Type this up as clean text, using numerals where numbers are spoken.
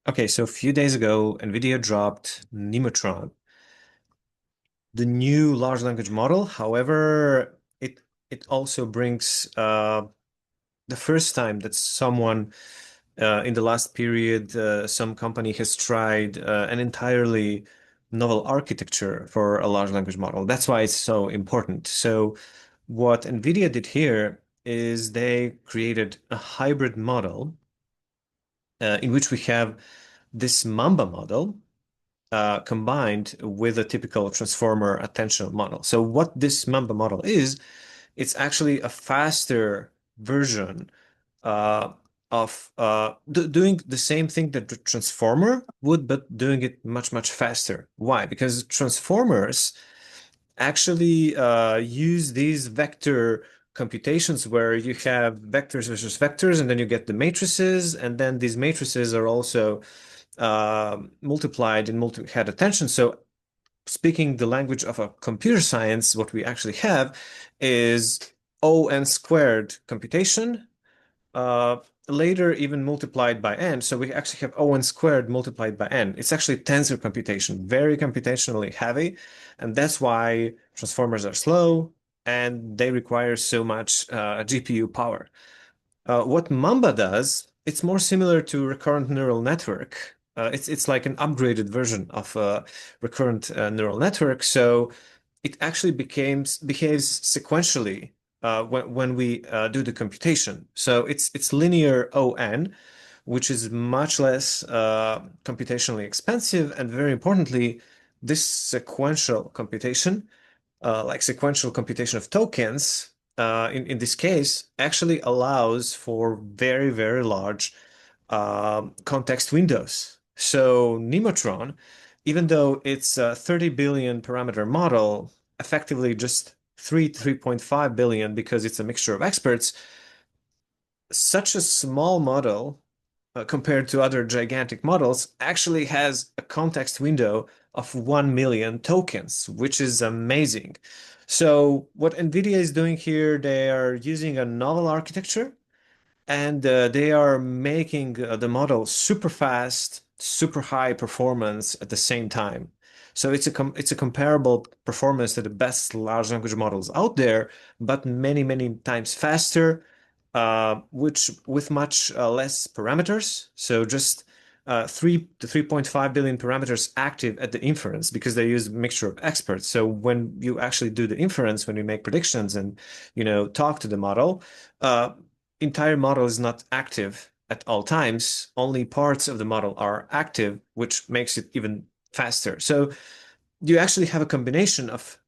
Okay, so a few days ago, NVidia dropped Nemotron, the new large language model. However, it also brings the first time that someone in the last period, some company has tried an entirely novel architecture for a large language model. That's why it's so important. So, what NVIDIA did here is they created a hybrid model in which we have this Mamba model combined with a typical transformer attentional model. So what this Mamba model is, it's actually a faster version uh, of doing the same thing that the transformer would, but doing it much, much faster. Why? Because transformers actually use these vector computations where you have vectors versus vectors, and then you get the matrices, and then these matrices are also multiplied in multi-head attention. So speaking the language of a computer science, what we actually have is O(n) squared computation, uh, later even multiplied by n. So we actually have O(n) squared multiplied by n. It's actually tensor computation, very computationally heavy, and that's why transformers are slow and they require so much GPU power. What Mamba does, it's more similar to recurrent neural network. It's like an upgraded version of a recurrent neural network. So it actually behaves sequentially when we do the computation. So it's linear ON, which is much less computationally expensive, and very importantly, this sequential computation like sequential computation of tokens, in this case, actually allows for very, very large context windows. So Nemotron, even though it's a 30 billion parameter model, effectively just 3.5 billion because it's a mixture of experts, such a small model compared to other gigantic models actually has a context window of 1 million tokens, which is amazing. So what NVIDIA is doing here, they are using a novel architecture and they are making the model super fast, super high performance at the same time. So it's a comparable performance to the best large language models out there, but many, many times faster, which with much less parameters. So just 3 to 3.5 billion parameters active at the inference because they use a mixture of experts. So when you actually do the inference, when you make predictions and talk to the model, entire model is not active at all times. Only parts of the model are active, which makes it even faster. So you actually have a combination of